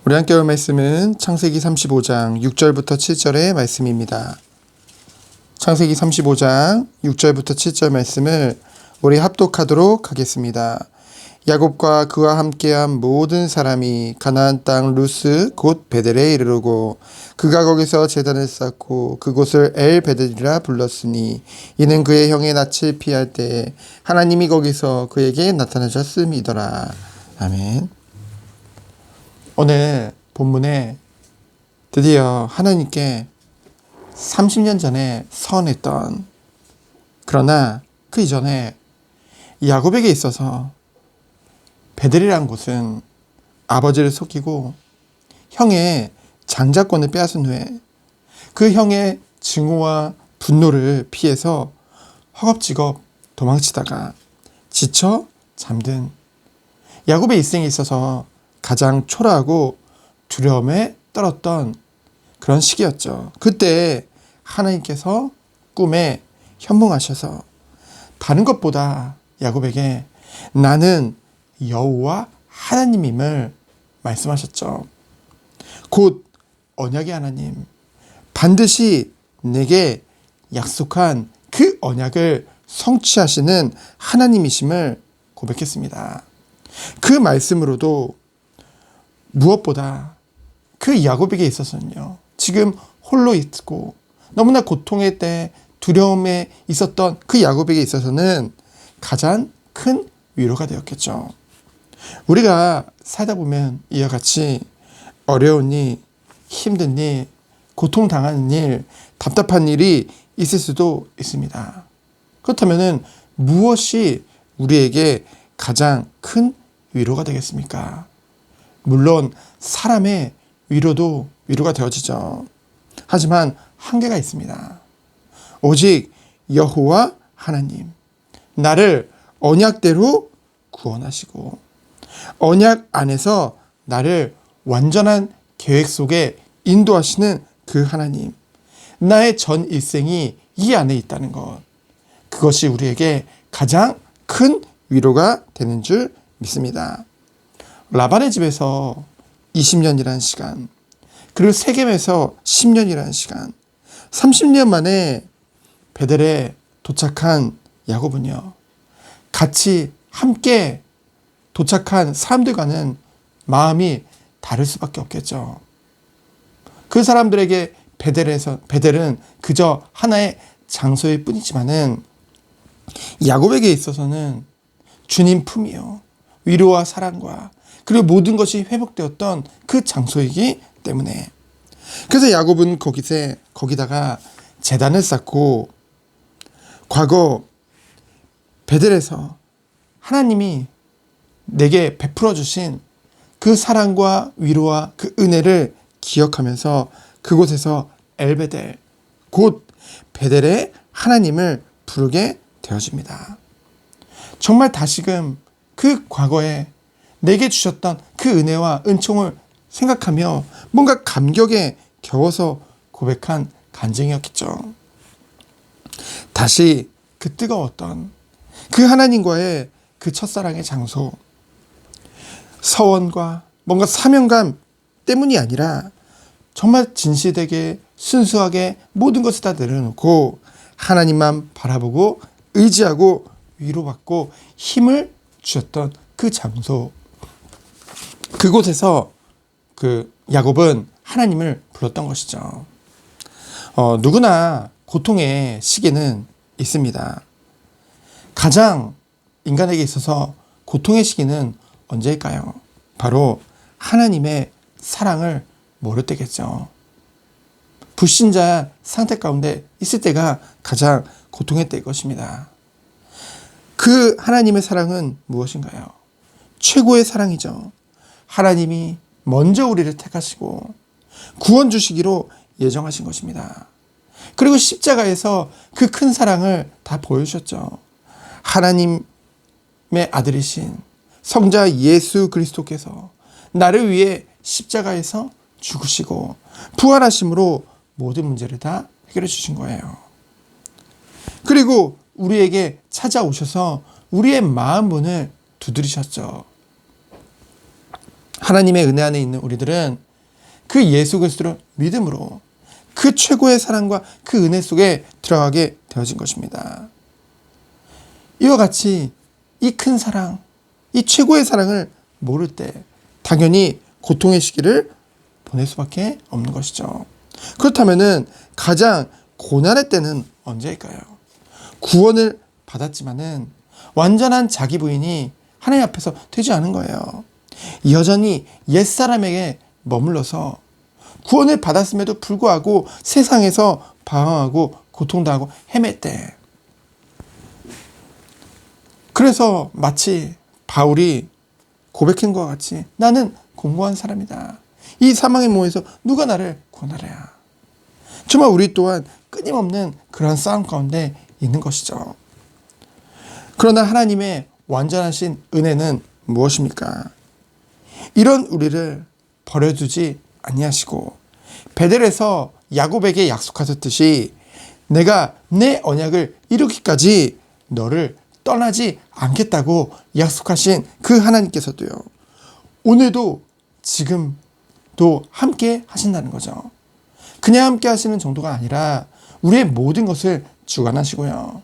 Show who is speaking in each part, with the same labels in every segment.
Speaker 1: 우리 함께 볼 말씀은 창세기 35장 6절부터 7절의 말씀입니다. 창세기 35장 6절부터 7절 말씀을 우리 합독하도록 하겠습니다. 야곱과 그와 함께한 모든 사람이 가나안 땅 루스 곧 베델에 이르르고 그가 거기서 제단을 쌓고 그곳을 엘 베델이라 불렀으니 이는 그의 형의 낯을 피할 때에 하나님이 거기서 그에게 나타나셨음이더라. 아멘. 오늘 본문에 드디어 하나님께 30년 전에 선했던, 그러나 그 이전에 야곱에게 있어서 베델이라는 곳은 아버지를 속이고 형의 장자권을 빼앗은 후에 그 형의 증오와 분노를 피해서 허겁지겁 도망치다가 지쳐 잠든 야곱의 일생에 있어서 가장 초라하고 두려움에 떨었던 그런 시기였죠. 그때 하나님께서 꿈에 현몽하셔서 다른 것보다 야곱에게 나는 여호와 하나님임을 말씀하셨죠. 곧 언약의 하나님, 반드시 내게 약속한 그 언약을 성취하시는 하나님이심을 고백했습니다. 그 말씀으로도 무엇보다 그 야곱에게 있어서는요, 지금 홀로 있고 너무나 고통의 때 두려움에 있었던 그 야곱에게 있어서는 가장 큰 위로가 되었겠죠. 우리가 살다 보면 이와 같이 어려운 일, 힘든 일, 고통당하는 일, 답답한 일이 있을 수도 있습니다. 그렇다면 무엇이 우리에게 가장 큰 위로가 되겠습니까? 물론 사람의 위로도 위로가 되어지죠. 하지만 한계가 있습니다. 오직 여호와 하나님, 나를 언약대로 구원하시고 언약 안에서 나를 완전한 계획 속에 인도하시는 그 하나님, 나의 전 일생이 이 안에 있다는 것, 그것이 우리에게 가장 큰 위로가 되는 줄 믿습니다. 라반의 집에서 20년이라는 시간, 그리고 세겜에서 10년이라는 시간, 30년 만에 베델에 도착한 야곱은요, 같이 함께 도착한 사람들과는 마음이 다를 수밖에 없겠죠. 그 사람들에게 베델은 그저 하나의 장소일 뿐이지만은 야곱에게 있어서는 주님 품이요, 위로와 사랑과 그리고 모든 것이 회복되었던 그 장소이기 때문에, 그래서 야곱은 거기다가 제단을 쌓고 과거 베델에서 하나님이 내게 베풀어 주신 그 사랑과 위로와 그 은혜를 기억하면서 그곳에서 엘베델, 곧 베델의 하나님을 부르게 되어집니다. 정말 다시금 그 과거에 내게 주셨던 그 은혜와 은총을 생각하며 뭔가 감격에 겨워서 고백한 간증이었겠죠. 다시 그 뜨거웠던 그 하나님과의 그 첫사랑의 장소, 서원과 뭔가 사명감 때문이 아니라 정말 진실되게 순수하게 모든 것을 다 내려놓고 하나님만 바라보고 의지하고 위로받고 힘을 주셨던 그 장소, 그곳에서 그 야곱은 하나님을 불렀던 것이죠. 누구나 고통의 시기는 있습니다. 가장 인간에게 있어서 고통의 시기는 언제일까요? 바로 하나님의 사랑을 모를 때겠죠. 불신자 상태 가운데 있을 때가 가장 고통의 때일 것입니다. 그 하나님의 사랑은 무엇인가요? 최고의 사랑이죠. 하나님이 먼저 우리를 택하시고 구원 주시기로 예정하신 것입니다. 그리고 십자가에서 그 큰 사랑을 다 보여주셨죠. 하나님의 아들이신 성자 예수 그리스도께서 나를 위해 십자가에서 죽으시고 부활하심으로 모든 문제를 다 해결해 주신 거예요. 그리고 우리에게 찾아오셔서 우리의 마음 문을 두드리셨죠. 하나님의 은혜 안에 있는 우리들은 그 예수 그리스도를 믿음으로 그 최고의 사랑과 그 은혜 속에 들어가게 되어진 것입니다. 이와 같이 이 큰 사랑, 이 최고의 사랑을 모를 때 당연히 고통의 시기를 보낼 수밖에 없는 것이죠. 그렇다면은 가장 고난의 때는 언제일까요? 구원을 받았지만은 완전한 자기 부인이 하나님 앞에서 되지 않은 거예요. 여전히 옛사람에게 머물러서 구원을 받았음에도 불구하고 세상에서 방황하고 고통당하고 헤맬 때, 그래서 마치 바울이 고백한 것과 같이 나는 공고한 사람이다. 이 사망의 몸에서 누가 나를 구원하랴. 정말 우리 또한 끊임없는 그러한 싸움 가운데 있는 것이죠. 그러나 하나님의 완전하신 은혜는 무엇입니까? 이런 우리를 버려두지 아니하시고 베델에서 야곱에게 약속하셨듯이 내가 내 언약을 이루기까지 너를 떠나지 않겠다고 약속하신 그 하나님께서도요, 오늘도 지금도 함께 하신다는 거죠. 그냥 함께 하시는 정도가 아니라 우리의 모든 것을 주관하시고요,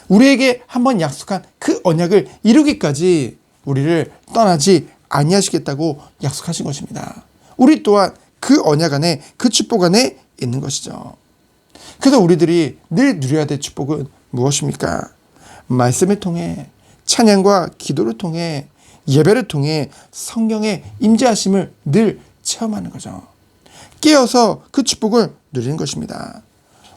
Speaker 1: 우리에게 한번 약속한 그 언약을 이루기까지 우리를 떠나지 아니하시겠다고 약속하신 것입니다. 우리 또한 그 언약 안에, 그 축복 안에 있는 것이죠. 그래서 우리들이 늘 누려야 될 축복은 무엇입니까? 말씀을 통해, 찬양과 기도를 통해, 예배를 통해 성령의 임재하심을 늘 체험하는 거죠. 깨어서 그 축복을 누리는 것입니다.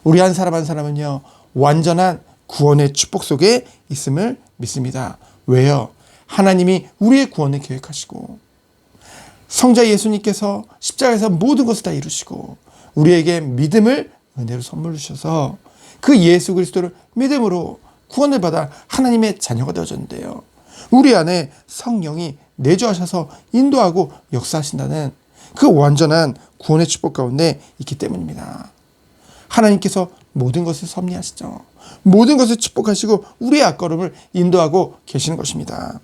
Speaker 1: 우리 한 사람 한 사람은요, 완전한 구원의 축복 속에 있음을 믿습니다. 왜요? 하나님이 우리의 구원을 계획하시고 성자 예수님께서 십자가에서 모든 것을 다 이루시고 우리에게 믿음을 은혜로 선물로 주셔서 그 예수 그리스도를 믿음으로 구원을 받아 하나님의 자녀가 되어졌는데요, 우리 안에 성령이 내주하셔서 인도하고 역사하신다는 그 완전한 구원의 축복 가운데 있기 때문입니다. 하나님께서 모든 것을 섭리하시죠. 모든 것을 축복하시고 우리의 앞걸음을 인도하고 계시는 것입니다.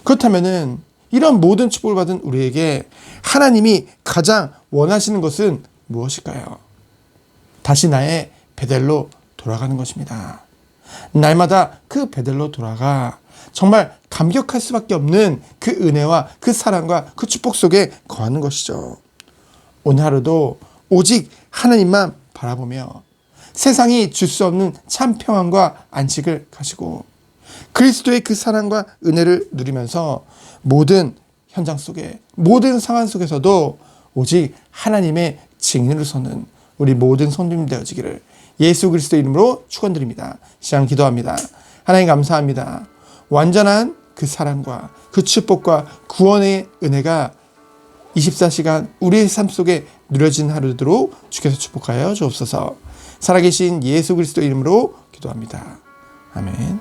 Speaker 1: 그렇다면은 이런 모든 축복을 받은 우리에게 하나님이 가장 원하시는 것은 무엇일까요? 다시 나의 베델로 돌아가는 것입니다. 날마다 그 베델로 돌아가 정말 감격할 수밖에 없는 그 은혜와 그 사랑과 그 축복 속에 거하는 것이죠. 오늘 하루도 오직 하나님만 바라보며 세상이 줄 수 없는 참 평안과 안식을 가지고 그리스도의 그 사랑과 은혜를 누리면서 모든 현장 속에, 모든 상황 속에서도 오직 하나님의 증인으로 서는 우리 모든 성도님 되어지기를 예수 그리스도 이름으로 축원드립니다. 시간 기도합니다. 하나님 감사합니다. 완전한 그 사랑과 그 축복과 구원의 은혜가 24시간 우리의 삶 속에 누려진 하루도록 주께서 축복하여 주옵소서. 살아계신 예수 그리스도 이름으로 기도합니다. 아멘.